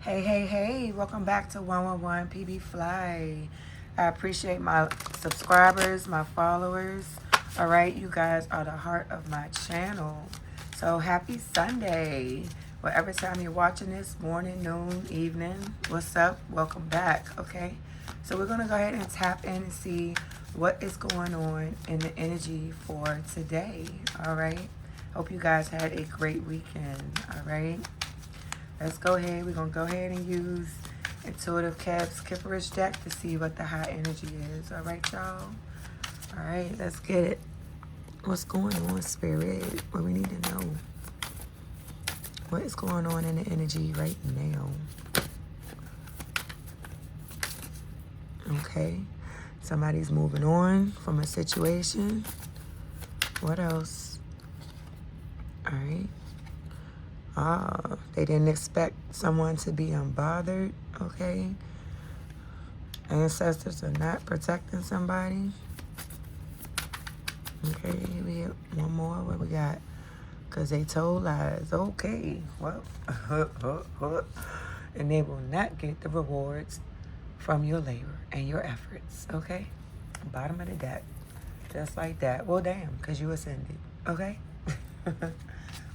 Hey, welcome back to 111 PB Fly. I appreciate my subscribers, my followers. All right, you guys are the heart of my channel. So happy Sunday. Whatever time you're watching this, morning, noon, evening, what's up? Welcome back, okay? So we're going to go ahead and tap in and see what is going on in the energy for today, all right? Hope you guys had a great weekend, all right? Let's go ahead. We're going to go ahead and use Intuitive Caps Kipperish deck to see what the high energy is. All right, y'all? All right, let's get it. What's going on, Spirit? What we need to know. What is going on in the energy right now? Okay. Somebody's moving on from a situation. What else? All right. They didn't expect someone to be unbothered, okay? Ancestors are not protecting somebody. Okay, we have one more. What we got? Because they told lies. Okay, well, and they will not get the rewards from your labor and your efforts, okay? Bottom of the deck. Just like that. Well, damn, because you ascended, okay?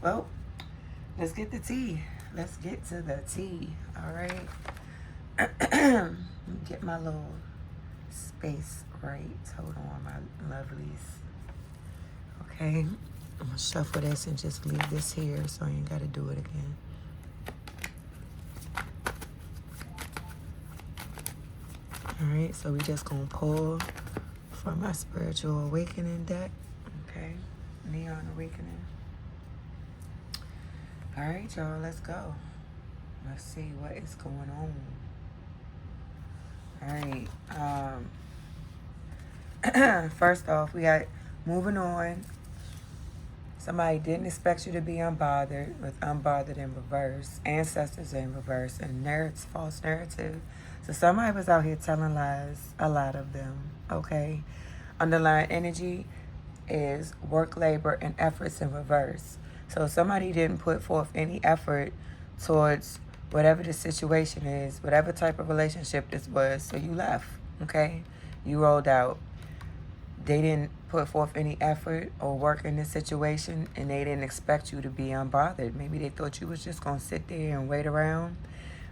Well, let's get the tea. Let's get to the tea. All right. Get my little space right. Hold on, my lovelies. Okay. I'm going to shuffle this and just leave this here so I ain't got to do it again. All right. So we just going to pull from my Spiritual Awakening deck. Okay. Neon Awakening. All right, y'all, let's go. Let's see what is going on. All right. First off, we got moving on. Somebody didn't expect you to be unbothered, with unbothered in reverse, ancestors in reverse, and false narrative. So somebody was out here telling lies, a lot of them, okay? Underlying energy is work, labor, and efforts in reverse. So somebody didn't put forth any effort towards whatever the situation is, whatever type of relationship this was, so you left, okay? You rolled out. They didn't put forth any effort or work in this situation, and they didn't expect you to be unbothered. Maybe they thought you was just going to sit there and wait around.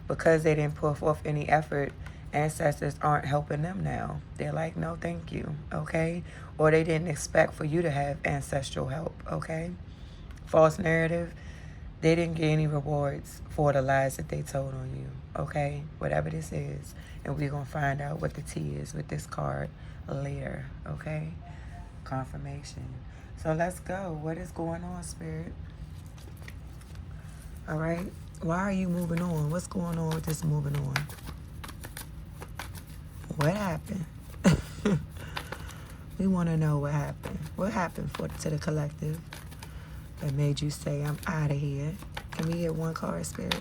Because they didn't put forth any effort, ancestors aren't helping them now. They're like, no, thank you, okay? Or they didn't expect for you to have ancestral help, okay? False narrative, they didn't get any rewards for the lies that they told on you, okay? Whatever this is. And we're going to find out what the tea is with this card later, okay? Confirmation. So let's go. What is going on, Spirit? All right. Why are you moving on? What's going on with this moving on? What happened? We want to know what happened. What happened to the collective that made you say, I'm out of here? Can we get one card, Spirit?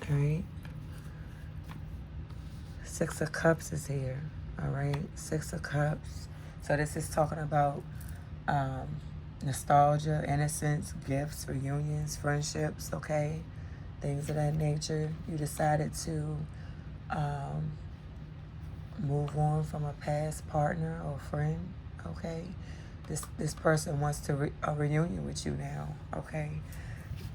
All right. Six of Cups is here. All right. Six of Cups. So this is talking about nostalgia, innocence, gifts, reunions, friendships, okay? Things of that nature. You decided to move on from a past partner or friend, okay? This person wants a reunion with you now, okay?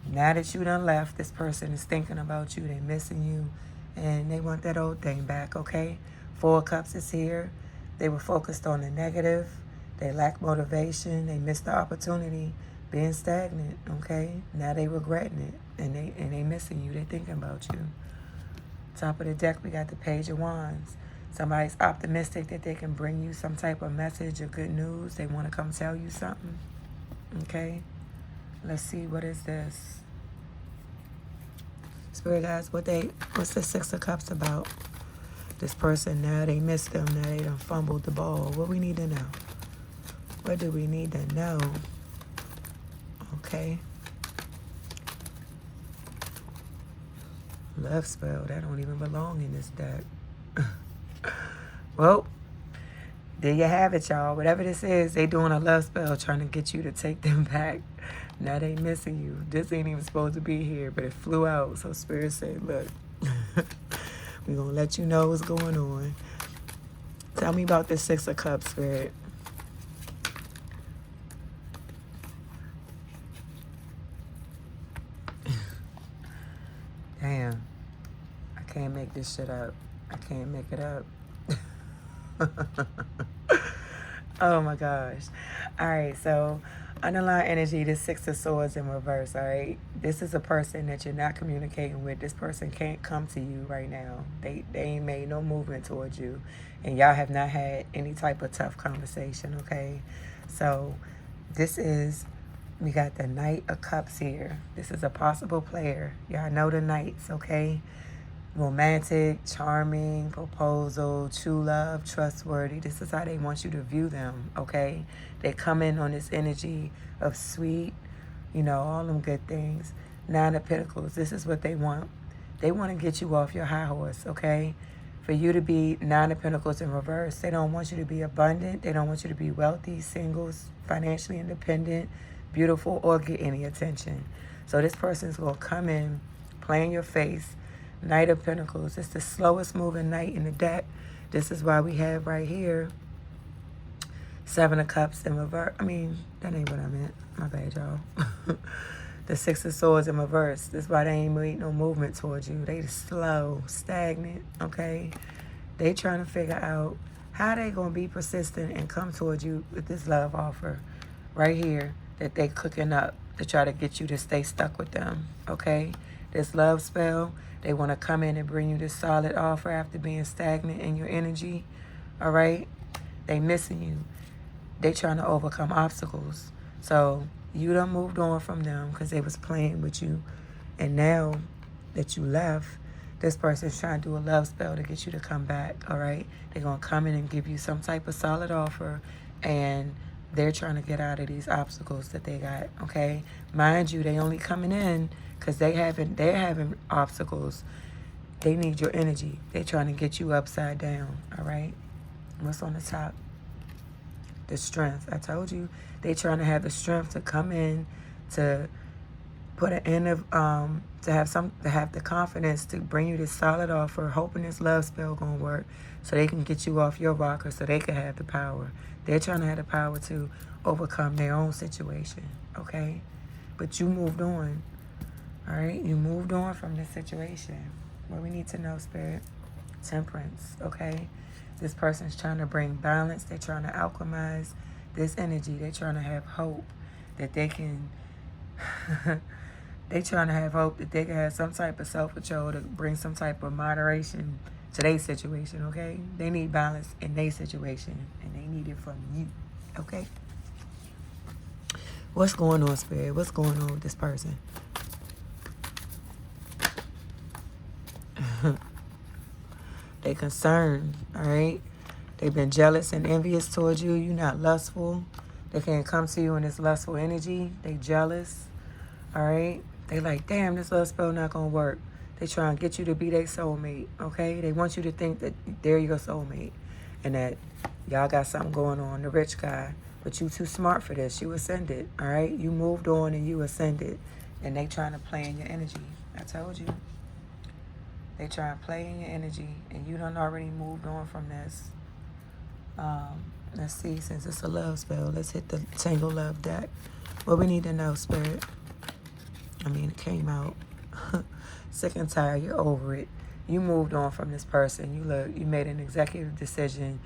Now that you done left, this person is thinking about you, they missing you, and they want that old thing back, okay? Four of Cups is here. They were focused on the negative. They lack motivation. They missed the opportunity, being stagnant, okay? Now they regretting it, and they missing you. They thinking about you. Top of the deck, we got the Page of Wands. Somebody's optimistic that they can bring you some type of message or good news. They want to come tell you something, okay? Let's see, what is this? Spirit guys, what's the Six of Cups about? This person, now they missed them. Now they done fumbled the ball. What we need to know? What do we need to know? Okay. Love spell. That don't even belong in this deck. Well, there you have it, y'all. Whatever this is, they doing a love spell trying to get you to take them back. Now they missing you. This ain't even supposed to be here, but it flew out. So Spirit said, look, we're going to let you know what's going on. Tell me about this Six of Cups, Spirit. Damn. I can't make this shit up. I can't make it up. Oh my gosh. All right, so underlying energy, this Six of Swords in reverse, all right? This is a person that you're not communicating with. This person can't come to you right now. They ain't made no movement towards you. And y'all have not had any type of tough conversation, okay? So this is, we got the Knight of Cups here. This is a possible player. Y'all know the Knights, okay? Romantic, charming, proposal, true love, trustworthy. This is how they want you to view them, okay? They come in on this energy of sweet, you know, all them good things. Nine of Pentacles, this is what they want. They want to get you off your high horse, okay? For you to be Nine of Pentacles in reverse, they don't want you to be abundant. They don't want you to be wealthy, singles, financially independent, beautiful, or get any attention. So this person's going to come in, play in your face. Knight of Pentacles. It's the slowest moving knight in the deck. This is why we have right here Seven of Cups in reverse. I mean, that ain't what I meant. My bad, y'all. The Six of Swords in reverse. This is why they ain't made no movement towards you. They just slow, stagnant, okay? They trying to figure out how they going to be persistent and come towards you with this love offer right here that they cooking up to try to get you to stay stuck with them, okay? This love spell, they want to come in and bring you this solid offer after being stagnant in your energy, all right? They missing you. They trying to overcome obstacles. So you done moved on from them because they was playing with you. And now that you left, this person's trying to do a love spell to get you to come back, all right? They're going to come in and give you some type of solid offer, and they're trying to get out of these obstacles that they got, okay? Mind you, they only coming in because they're having obstacles. They need your energy. They're trying to get you upside down, all right? What's on the top? The strength. I told you, they trying to have the strength to come in, to put an end of, to have the confidence to bring you this solid offer, hoping this love spell gonna work, so they can get you off your rocker, so they can have the power. They're trying to have the power to overcome their own situation, okay? But you moved on, all right? You moved on from this situation. What we need to know, Spirit, Temperance, okay? This person's trying to bring balance. They're trying to alchemize this energy. They're trying to have hope that they can they trying to have hope that they can have some type of self-control to bring some type of moderation to their situation, okay? They need balance in their situation, and they need it from you, okay? What's going on, Spirit? What's going on with this person? They concerned, all right? They've been jealous and envious towards you. You're not lustful. They can't come to you in this lustful energy. They jealous, all right? They like, damn, this love spell not going to work. They try and get you to be their soulmate, okay? They want you to think that they're your soulmate and that y'all got something going on, the rich guy. But you too smart for this. You ascended, all right? You moved on and you ascended. And they trying to play in your energy. I told you. They try and play in your energy, and you done already moved on from this. Let's see, since it's a love spell, let's hit the Tangle Love deck. What we need to know, Spirit. I mean, it came out. Sick and tired, you're over it. You moved on from this person. You made an executive decision.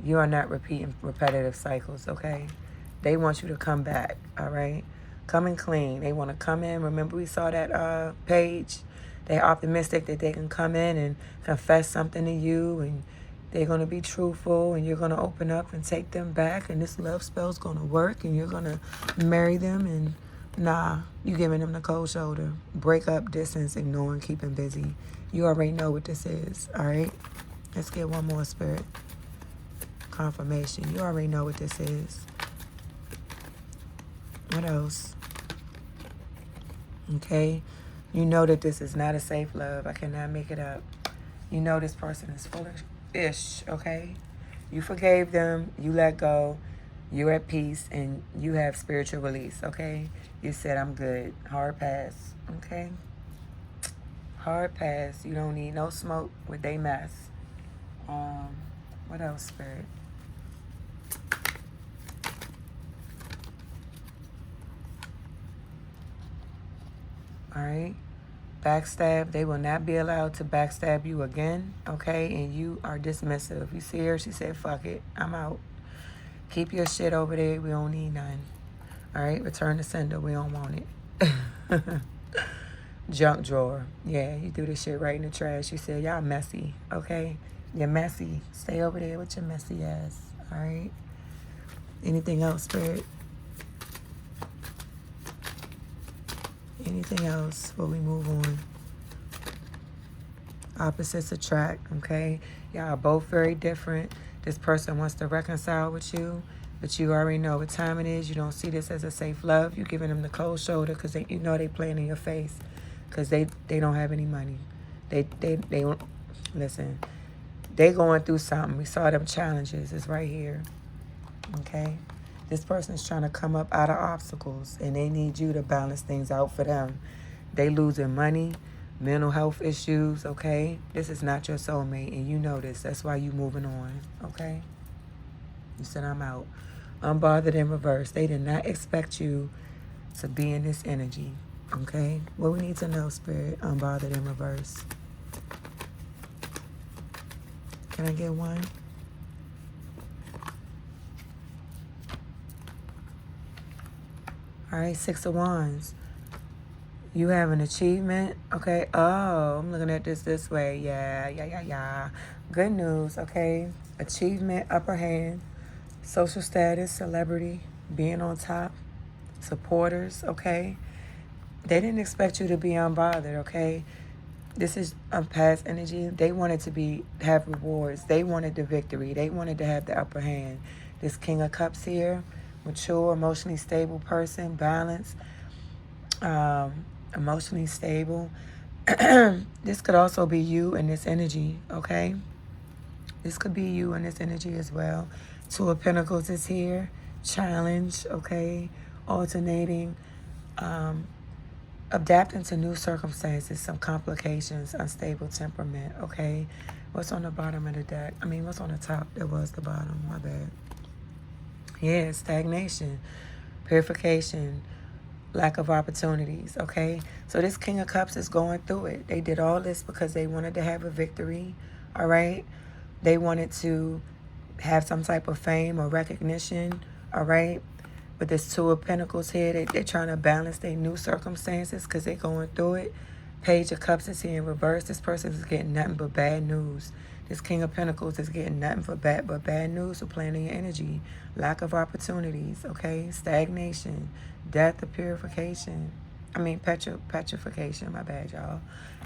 You are not repeating repetitive cycles, okay? They want you to come back, all right? Coming clean. They want to come in. Remember we saw that page? They're optimistic that they can come in and confess something to you, and they're going to be truthful, and you're going to open up and take them back, and this love spell's going to work, and you're going to marry them, and nah, you giving them the cold shoulder. Break up, distance, ignoring, keeping busy. You already know what this is, all right? Let's get one more, Spirit. Confirmation. You already know what this is. What else? Okay? You know that this is not a safe love. I cannot make it up. You know this person is foolish-ish, okay? You forgave them. You let go. You're at peace and you have spiritual release, okay? You said, I'm good. Hard pass, okay? Hard pass. You don't need no smoke with they mess. What else, Spirit? All right? Backstab. They will not be allowed to backstab you again, okay? And you are dismissive. You see her? She said, fuck it. I'm out. Keep your shit over there. We don't need none. All right? Return to sender. We don't want it. Junk drawer. Yeah, you threw this shit right in the trash. You said, y'all messy, okay? You're messy. Stay over there with your messy ass. All right? Anything else, Spirit? Anything else before we move on? Opposites attract, okay? Y'all are both very different. This person wants to reconcile with you, but you already know what time it is. You don't see this as a safe love. You're giving them the cold shoulder because you know they playing in your face because they don't have any money. They don't, listen, they going through something. We saw them challenges. It's right here, okay? This person is trying to come up out of obstacles, and they need you to balance things out for them. They losing money, mental health issues, okay? This is not your soulmate, and you know this. That's why you moving on, okay? You said, I'm out. Unbothered in reverse. They did not expect you to be in this energy, okay? What we need to know, Spirit, unbothered in reverse. Can I get one? All right, Six of Wands. You have an achievement, okay? Oh, I'm looking at this way. Yeah. Good news, okay? Achievement, upper hand, social status, celebrity, being on top, supporters, okay? They didn't expect you to be unbothered, okay? This is a past energy. They wanted to have rewards. They wanted the victory. They wanted to have the upper hand. This King of Cups here, mature, emotionally stable person, balanced, emotionally stable. This could also be you in this energy, okay? This could be you in this energy as well. Two of Pentacles is here. Challenge, okay? Alternating. Adapting to new circumstances, some complications, unstable temperament, okay? What's on the bottom of the deck? What's on the top? That was the bottom, my bad. Yeah, stagnation, purification, lack of opportunities, okay? So this King of Cups is going through it. They did all this because they wanted to have a victory, all right? They wanted to have some type of fame or recognition, all right? But this Two of Pentacles here, they're trying to balance their new circumstances because they're going through it. Page of Cups is here in reverse. This person is getting nothing but bad news. This King of Pentacles is getting nothing but bad news for planning your energy. Lack of opportunities, okay? Stagnation, death or purification. Petrification, my bad, y'all.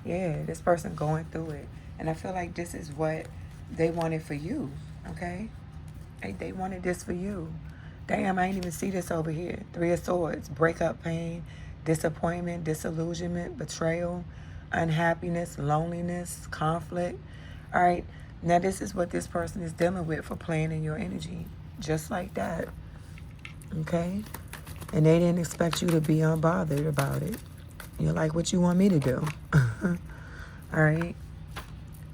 Yeah, this person going through it. And I feel like this is what they wanted for you, okay? They wanted this for you. Damn, I didn't even see this over here. Three of Swords, breakup pain, disappointment, disillusionment, betrayal, unhappiness, loneliness, conflict. All right, now this is what this person is dealing with for playing in your energy. Just like that, okay? And they didn't expect you to be unbothered about it. You're like, what you want me to do? All right?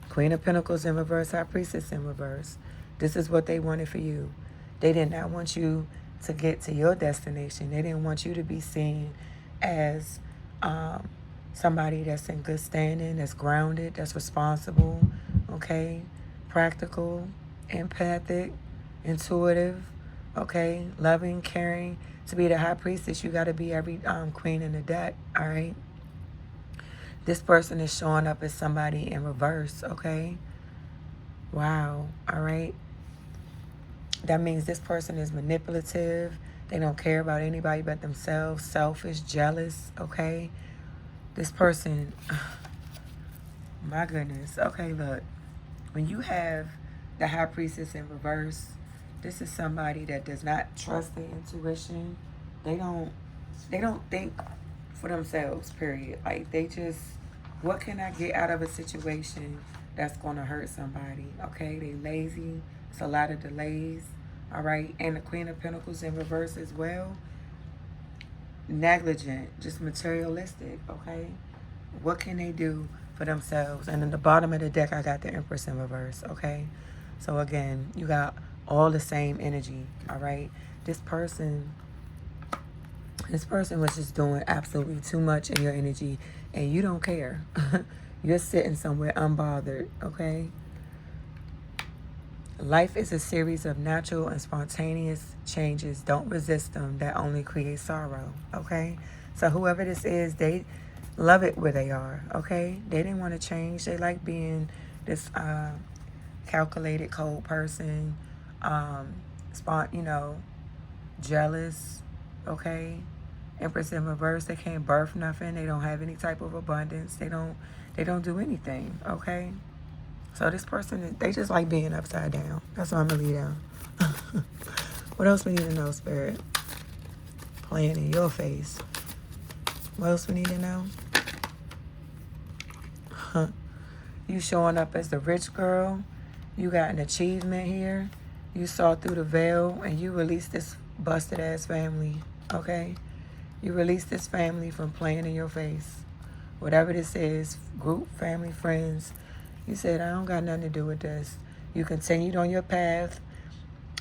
Queen of Pentacles in reverse, High Priestess in reverse. This is what they wanted for you. They did not want you to get to your destination. They didn't want you to be seen as somebody that's in good standing, that's grounded, that's responsible, okay, practical, empathic, intuitive, okay, loving, caring. To be the High Priestess, you got to be every queen in the deck, all right? This person is showing up as somebody in reverse, okay? Wow, all right? That means this person is manipulative. They don't care about anybody but themselves, selfish, jealous, okay? This person, my goodness. Okay, look. When you have the High Priestess in reverse, this is somebody that does not trust their intuition. They don't think for themselves, period. Like, they just, what can I get out of a situation that's going to hurt somebody? Okay, they lazy. It's a lot of delays. All right. And the Queen of Pentacles in reverse as well. Negligent, just materialistic, okay? What can they do for themselves? And in the bottom of the deck, I got the Empress in reverse, okay? So again, you got all the same energy, all right? This person was just doing absolutely too much in your energy, and you don't care. You're sitting somewhere unbothered, okay? Life is a series of natural and spontaneous changes. Don't resist them. That only creates sorrow, okay? So whoever this is, they love it where they are, okay? They didn't want to change. They like being this calculated, cold person, jealous, okay? Empress in reverse, they can't birth nothing. They don't have any type of abundance. They don't do anything, okay? So this person, they just like being upside down. That's what I'm going to leave down. What else we need to know, Spirit? Playing in your face. What else we need to know? You showing up as the rich girl. You got an achievement here. You saw through the veil and you released this busted ass family, okay? You released this family from playing in your face. Whatever this is, group, family, friends. You said, I don't got nothing to do with this. You continued on your path,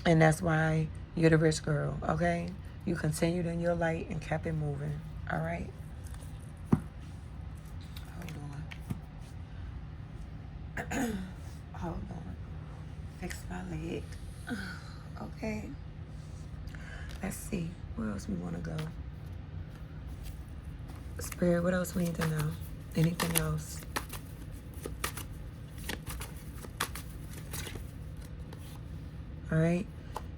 and that's why you're the rich girl, okay? You continued in your light and kept it moving, all right? Hold on. Hold on. Fix my leg. Okay. Let's see. Where else we want to go? Spirit, what else we need to know? Anything else? All right,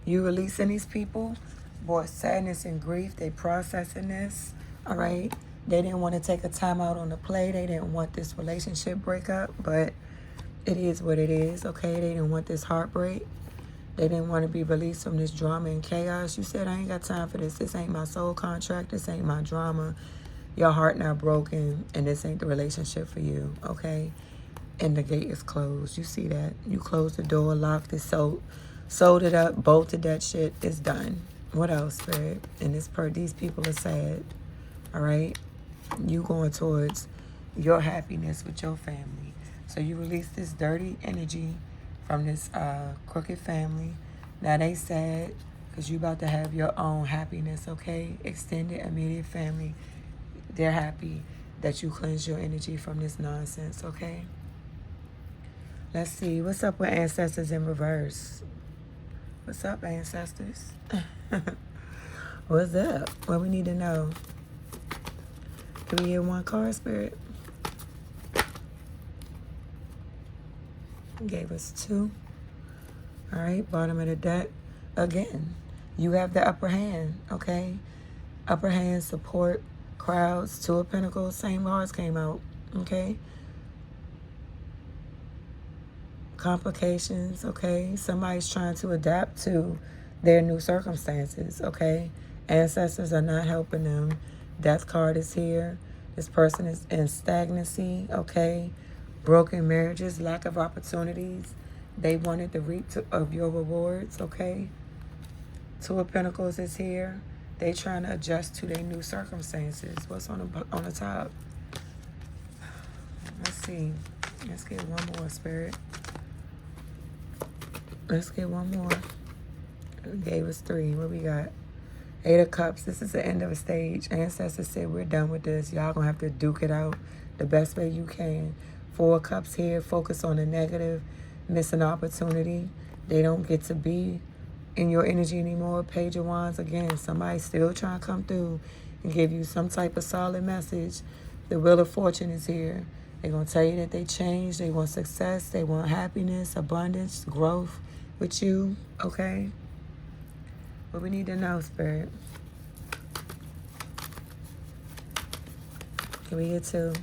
you releasing these people brought sadness and grief. They processing this. All right, they didn't want to take a time out on the play. They didn't want this relationship breakup, but it is what it is. Okay, they didn't want this heartbreak. They didn't want to be released from this drama and chaos. You said, I ain't got time for this. This ain't my soul contract. This ain't my drama. Your heart not broken, and this ain't the relationship for you. Okay, and the gate is closed. You see that? You closed the door, locked it, sold it up, bolted that shit. It's done. What else, Spirit? And these people are sad. All right? You going towards your happiness with your family. So you release this dirty energy from this crooked family. Now they sad because you about to have your own happiness, okay? Extended, immediate family. They're happy that you cleanse your energy from this nonsense, okay? Let's see. What's up with ancestors in reverse? What's up, ancestors? What's up? What we need to know? Can we get one card, Spirit? Gave us two. All right, bottom of the deck. Again, you have the upper hand, okay? Upper hand, support, crowds, Two of Pentacles, same cards came out, okay? Complications, okay? Somebody's trying to adapt to their new circumstances, okay? Ancestors are not helping them. Death card is here. This person is in stagnancy, okay? Broken marriages, lack of opportunities. They wanted the reap of your rewards, okay? Two of Pentacles is here. They trying to adjust to their new circumstances. What's on the top? Let's see. Let's get one more, Spirit. Let's get one more. It gave us three. What we got? Eight of Cups. This is the end of a stage. Ancestors said, we're done with this. Y'all gonna have to duke it out the best way you can. Four of Cups here. Focus on the negative. Miss an opportunity. They don't get to be in your energy anymore. Page of Wands. Again, somebody's still trying to come through and give you some type of solid message. The Wheel of Fortune is here. They're going to tell you that they changed. They want success. They want happiness, abundance, growth with you, okay? What we need to know, Spirit. Can we get two?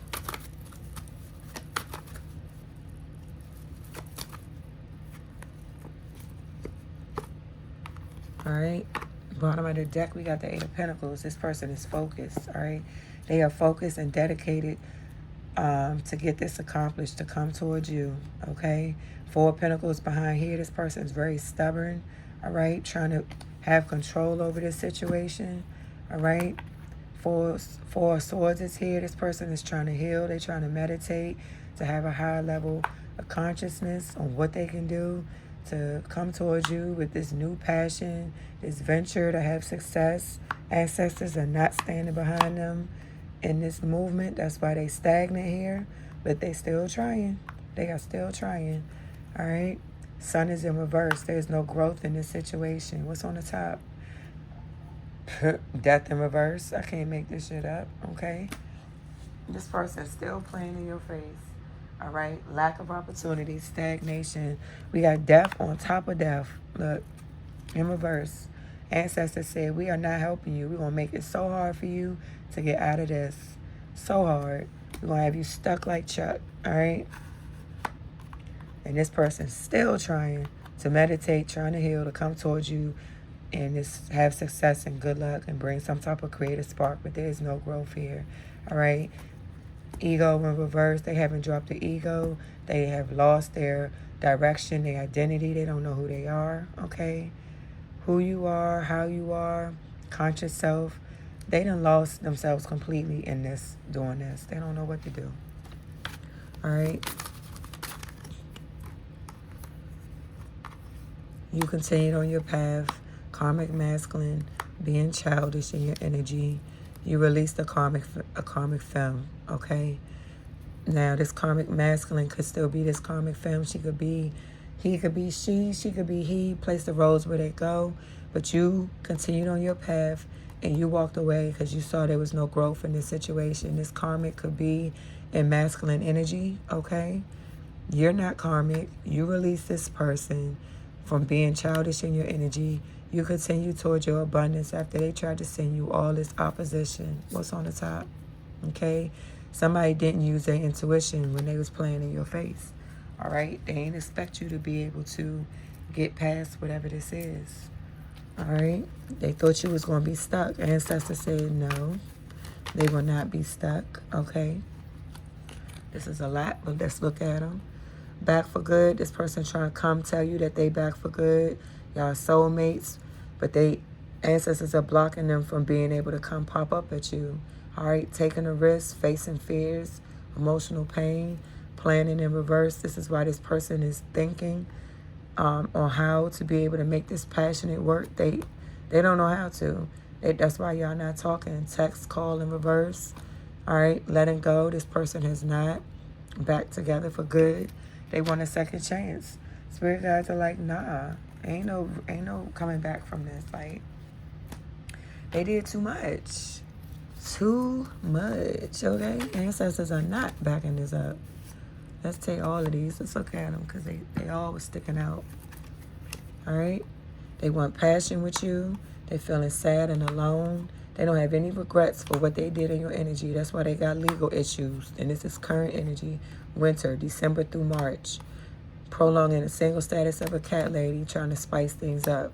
All right. Bottom of the deck, we got the Eight of Pentacles. This person is focused, all right? They are focused and dedicated to get this accomplished, to come towards you, okay? Four of Pentacles behind here. This person is very stubborn, all right? Trying to have control over this situation, all right? Four of Swords is here. This person is trying to heal. They're trying to meditate, to have a higher level of consciousness on what they can do to come towards you with this new passion, this venture to have success. Ancestors are not standing behind them in this movement. That's why they stagnant here, but they still trying. They are still trying, all right? Sun is in reverse. There's no growth in this situation. What's on the top? Death in reverse. I can't make this shit up, okay? This person's still playing in your face, all right? Lack of opportunity, stagnation. We got death on top of death. Look, in reverse. Ancestors said, we are not helping you. We're going to make it so hard for you to get out of this. So hard. We're going to have you stuck like Chuck, all right? And this person's still trying to meditate, trying to heal, to come towards you and just have success and good luck and bring some type of creative spark, but there is no growth here, all right? Ego in reverse. They haven't dropped the ego. They have lost their direction, their identity. They don't know who they are, okay? Who you are, how you are, conscious self. They done lost themselves completely in this, doing this. They don't know what to do, all right? You continued on your path, karmic masculine, being childish in your energy. You released a karmic femme, okay? Now, this karmic masculine could still be this karmic femme. She could be, he could be she could be he. Place the roads where they go. But you continued on your path and you walked away because you saw there was no growth in this situation. This karmic could be in masculine energy, okay? You're not karmic. You release this person from being childish in your energy. You continue towards your abundance after they tried to send you all this opposition. What's on the top? Okay? Somebody didn't use their intuition when they was playing in your face. All right? They ain't expect you to be able to get past whatever this is. All right? They thought you was going to be stuck. Ancestors said no. They will not be stuck. Okay? This is a lot, but let's look at them. Back for good. This person trying to come tell you that they back for good. Y'all soulmates, but they ancestors are blocking them from being able to come pop up at you. All right, taking a risk, facing fears, emotional pain, planning in reverse. This is why this person is thinking on how to be able to make this passionate work. They don't know how to. That's why y'all not talking. Text, call in reverse. All right, letting go. This person has not back together for good. They want a second chance. Spirit guides are like, nah, ain't no coming back from this. Like, they did too much. Too much, okay? Ancestors are not backing this up. Let's take all of these. Let's look at them because they all was sticking out. All right? They want passion with you. They feeling sad and alone. They don't have any regrets for what they did in your energy. That's why they got legal issues. And this is current energy. Winter, December through March. Prolonging a single status of a cat lady, trying to spice things up.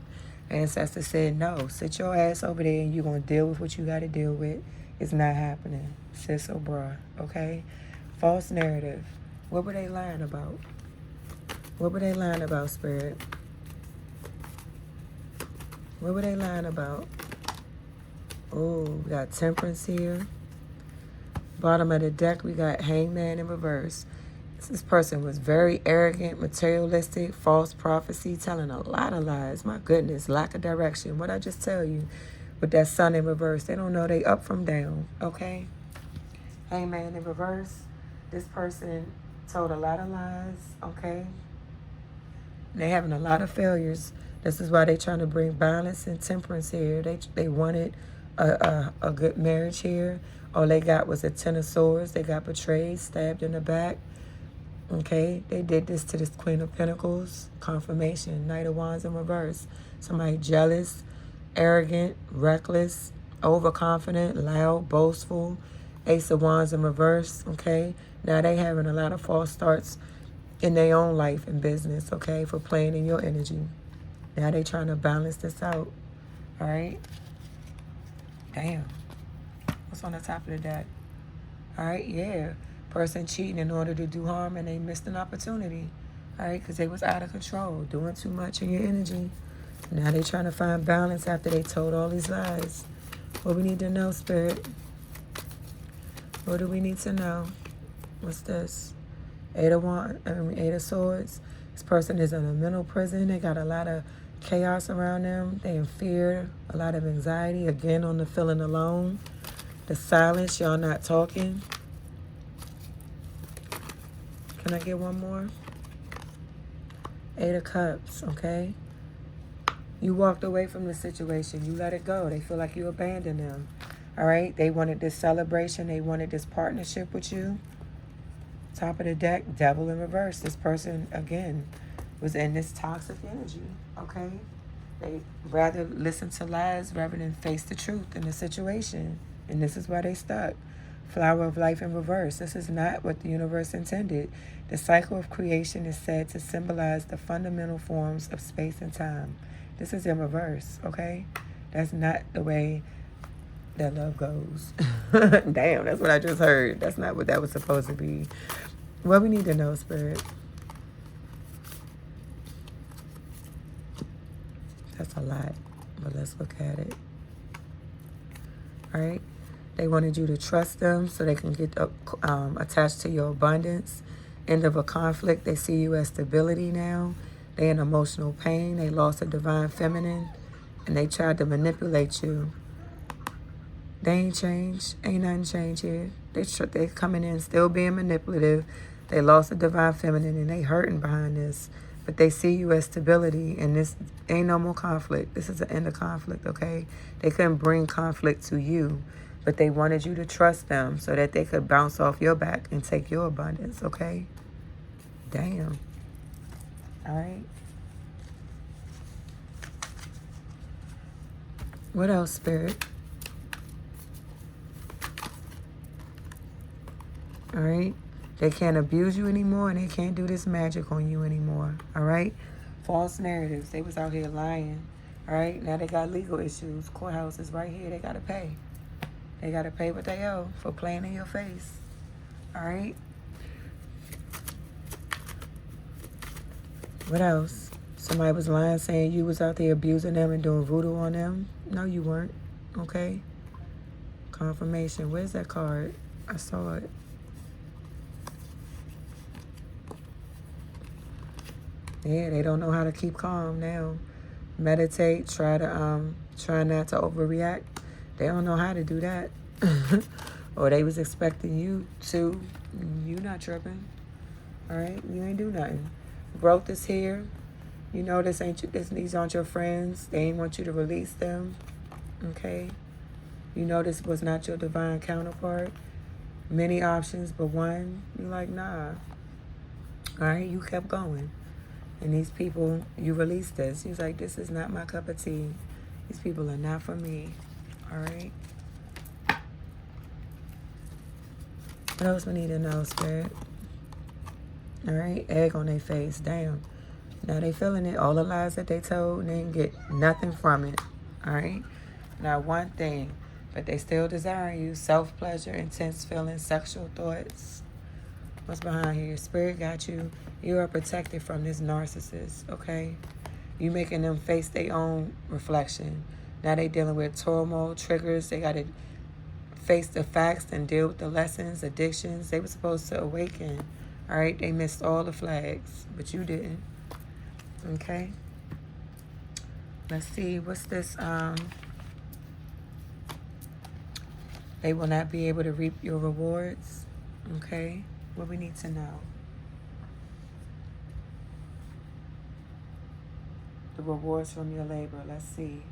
Ancestors said, no, sit your ass over there and you're going to deal with what you got to deal with. It's not happening. Sis or bruh, okay? False narrative. What were they lying about? What were they lying about, Spirit? What were they lying about? Oh, we got Temperance here. Bottom of the deck, we got Hangman in reverse. This person was very arrogant, materialistic, false prophecy, telling a lot of lies. My goodness, lack of direction. What I just tell you with that sun in reverse, they don't know they up from down, okay? Hangman in reverse. This person told a lot of lies, okay? They having a lot of failures. This is why they trying to bring balance and temperance here. They wanted a good marriage here. All they got was a Ten of Swords. They got betrayed, stabbed in the back. Okay, they did this to this Queen of Pentacles. Confirmation, Knight of Wands in reverse. Somebody jealous, arrogant, reckless, overconfident, loud, boastful. Ace of Wands in reverse, okay? Now they having a lot of false starts in their own life and business, okay, for playing in your energy. Now they trying to balance this out, all right? Damn. What's on the top of the deck? All right, yeah. Person cheating in order to do harm and they missed an opportunity, all right, because they was out of control, doing too much in your energy. Now they trying to find balance after they told all these lies. What we need to know, Spirit? What do we need to know? What's this? Eight of Swords. This person is in a mental prison. They got a lot of chaos around them. They in fear, a lot of anxiety. Again, on the feeling alone. The silence, y'all not talking. Can I get one more? Eight of Cups, okay? You walked away from the situation. You let it go. They feel like you abandoned them. All right? They wanted this celebration. They wanted this partnership with you. Top of the deck, Devil in reverse. This person, again, was in this toxic energy, okay? They rather listen to lies rather than face the truth in the situation. And this is why they stuck. Flower of life in reverse. This is not what the universe intended. The cycle of creation is said to symbolize the fundamental forms of space and time. This is in reverse, okay? That's not the way that love goes. Damn, that's what I just heard. That's not what that was supposed to be. What we need to know, Spirit. That's a lot, but let's look at it. All right? They wanted you to trust them so they can get attached to your abundance. End of a conflict. They see you as stability now. They in emotional pain. They lost a divine feminine, and they tried to manipulate you. They ain't changed. Ain't nothing changed here. They coming in still being manipulative. They lost a divine feminine, and they hurting behind this. But they see you as stability, and this ain't no more conflict. This is the end of conflict, okay? They couldn't bring conflict to you, but they wanted you to trust them so that they could bounce off your back and take your abundance, okay? Damn. All right. What else, Spirit? All right? They can't abuse you anymore, and they can't do this magic on you anymore, all right? False narratives. They was out here lying, all right? Now they got legal issues. Courthouse is right here. They got to pay. They got to pay what they owe for playing in your face, all right? What else? Somebody was lying saying you was out there abusing them and doing voodoo on them. No, you weren't, okay? Confirmation. Where's that card? I saw it. Yeah, they don't know how to keep calm now. Meditate, try not to overreact. They don't know how to do that. Or they was expecting you to. You not tripping. All right? You ain't do nothing. Growth is here. You know these aren't your friends. They ain't want you to release them. Okay? You know this was not your divine counterpart. Many options, but one, you're like, nah. All right? You kept going. And these people, you released this. He's like, this is not my cup of tea. These people are not for me. All right? What else we need to know, Spirit? All right? Egg on their face. Damn. Now they feeling it. All the lies that they told, they didn't get nothing from it. All right? Not one thing. But they still desire you. Self-pleasure, intense feelings, sexual thoughts. What's behind here? Spirit got you. You are protected from this narcissist, okay? You making them face their own reflection. Now they dealing with turmoil, triggers. They got to face the facts and deal with the lessons, addictions. They were supposed to awaken, all right? They missed all the flags, but you didn't, okay? Let's see. What's this? They will not be able to reap your rewards, okay? What we need to know. The rewards from your labor. Let's see.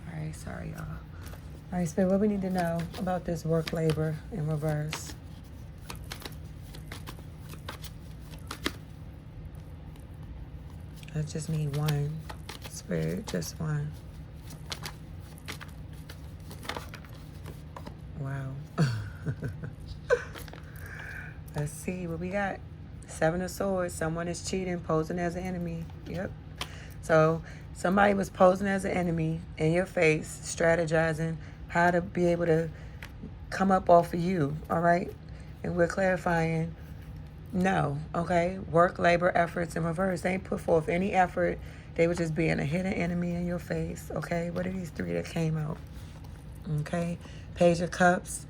All right, sorry, y'all. All right, Spirit, what we need to know about this work labor in reverse. I just need one, Spirit, just one. Wow. Let's see what we got. Seven of Swords. Someone is cheating, posing as an enemy. Yep. So somebody was posing as an enemy in your face, strategizing how to be able to come up off of you, all right? And we're clarifying, no, okay? Work, labor, efforts in reverse. They ain't put forth any effort. They were just being a hidden enemy in your face, okay? What are these three that came out? Okay? Page of Cups,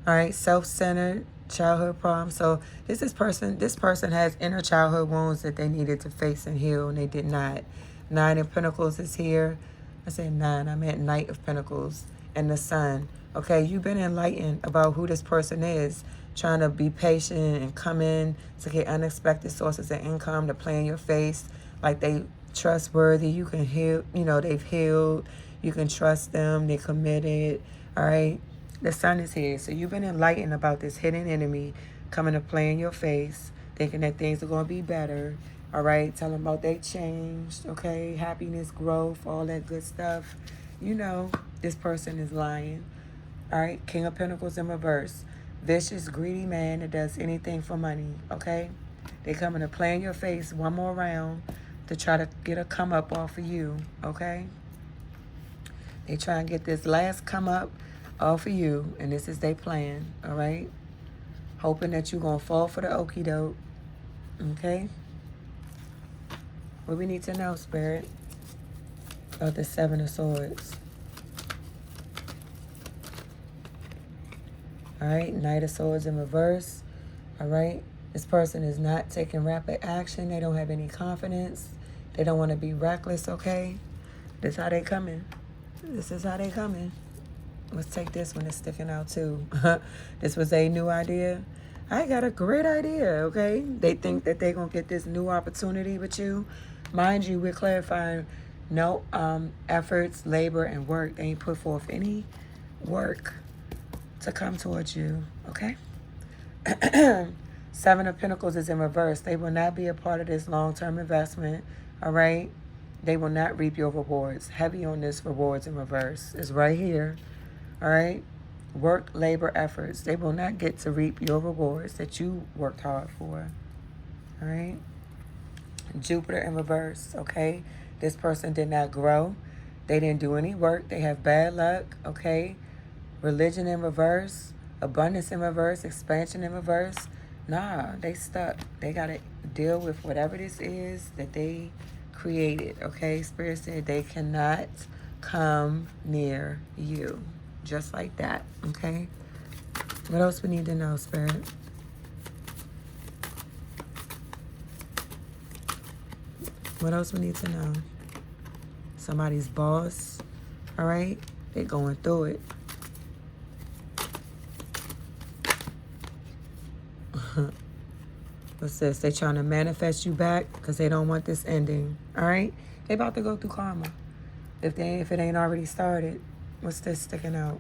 all right? Self-centered, childhood problems. So this person has inner childhood wounds that they needed to face and heal, and they did not. Nine of Pentacles is here. I said nine, I meant Knight of Pentacles and the Sun. Okay, you've been enlightened about who this person is, trying to be patient and come in to get unexpected sources of income to play in your face like they trustworthy. You can heal, they've healed. You can trust them. They're committed. All right. The Sun is here. So you've been enlightened about this hidden enemy coming to play in your face, thinking that things are going to be better. All right. Tell them about they changed. Okay. Happiness, growth, all that good stuff. This person is lying. All right. King of Pentacles in reverse. Vicious, greedy man that does anything for money. Okay. They coming to play in your face one more round to try to get a come up off of you. Okay. They try and get this last come up off of you, and this is their plan, all right? Hoping that you're going to fall for the okie doke, okay? What we need to know, Spirit, about the Seven of Swords. All right, Knight of Swords in reverse, all right? This person is not taking rapid action. They don't have any confidence. They don't want to be reckless, okay? This is how they coming. This is how they coming. Let's take this one. It's sticking out too. This was a new idea. I got a great idea, okay? They think that they're going to get this new opportunity with you. Mind you, we're clarifying no efforts, labor, and work. They ain't put forth any work to come towards you, okay? Seven of Pentacles is in reverse. They will not be a part of this long-term investment, all right? They will not reap your rewards. Heavy on this rewards in reverse. It's right here. All right? Work, labor, efforts. They will not get to reap your rewards that you worked hard for. All right? Jupiter in reverse. Okay? This person did not grow. They didn't do any work. They have bad luck. Okay? Religion in reverse. Abundance in reverse. Expansion in reverse. Nah, they stuck. They got to deal with whatever this is that they created. Okay? Spirit said they cannot come near you. Just like that, okay? What else we need to know, Spirit? What else we need to know? Somebody's boss, all right? They're going through it. What's this? They trying to manifest you back because they don't want this ending, all right? They about to go through karma. If it ain't already started. What's this sticking out?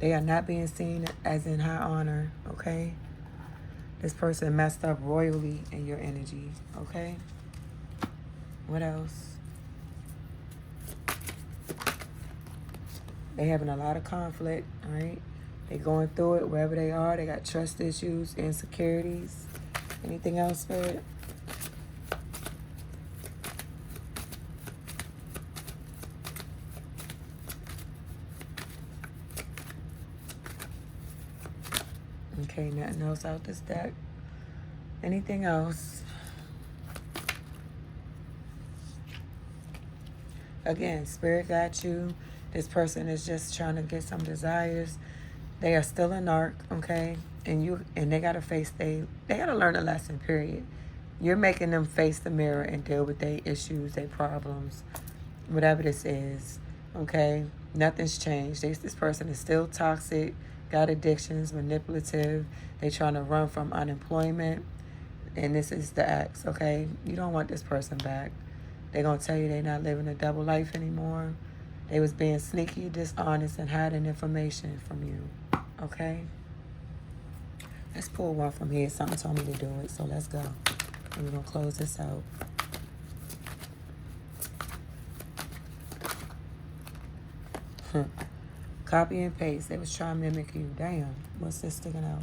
They are not being seen as in high honor, okay? This person messed up royally in your energy, okay? What else? They having a lot of conflict, all right? They going through it wherever they are. They got trust issues, insecurities. Anything else, Spirit? Okay, nothing else out this deck. Anything else? Again, Spirit got you. This person is just trying to get some desires. They are still a narc, okay? And they gotta they gotta learn a lesson, period. You're making them face the mirror and deal with their issues, their problems, whatever this is, okay? Nothing's changed. This person is still toxic, got addictions, manipulative. They trying to run from unemployment. And this is the ex, okay? You don't want this person back. They're going to tell you they're not living a double life anymore. They was being sneaky, dishonest, and hiding information from you, okay? Let's pull one from here. Something told me to do it, so let's go. And we're going to close this out. Copy and paste. They was trying to mimic you. Damn. What's this sticking out?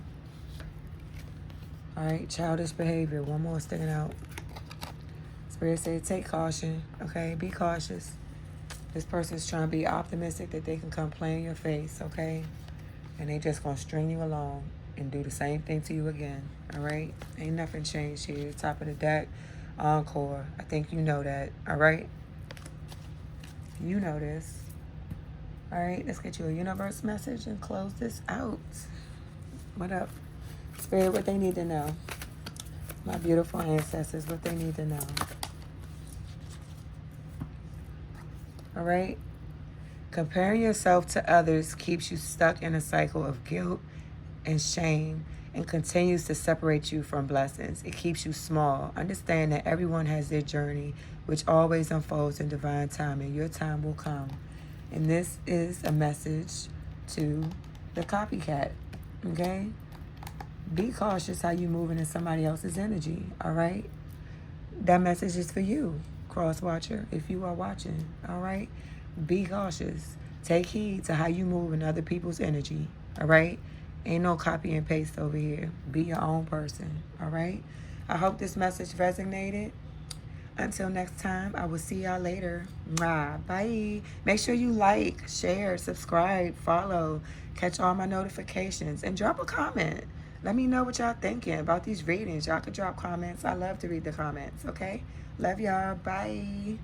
All right, childish behavior. One more sticking out. Spirit said, take caution, okay? Be cautious. This person's trying to be optimistic that they can come play in your face, okay? And they just gonna string you along and do the same thing to you again, all right? Ain't nothing changed here. Top of the deck, encore. I think you know that, all right? You know this. All right, let's get you a universe message and close this out. What up? Spirit, what they need to know. My beautiful ancestors, what they need to know. All right? Comparing yourself to others keeps you stuck in a cycle of guilt and shame and continues to separate you from blessings. It keeps you small. Understand that everyone has their journey, which always unfolds in divine time, and your time will come. And this is a message to the copycat, okay? Be cautious how you moving in somebody else's energy, all right? That message is for you, cross watcher, if you are watching, all right? Be cautious. Take heed to how you move in other people's energy, all right? Ain't no copy and paste over here. Be your own person, all right? I hope this message resonated. Until next time, I will see y'all later. Mwah. Bye. Make sure you like, share, subscribe, follow, catch all my notifications, and drop a comment. Let me know what y'all thinking about these readings. Y'all can drop comments. I love to read the comments, okay? Love y'all. Bye.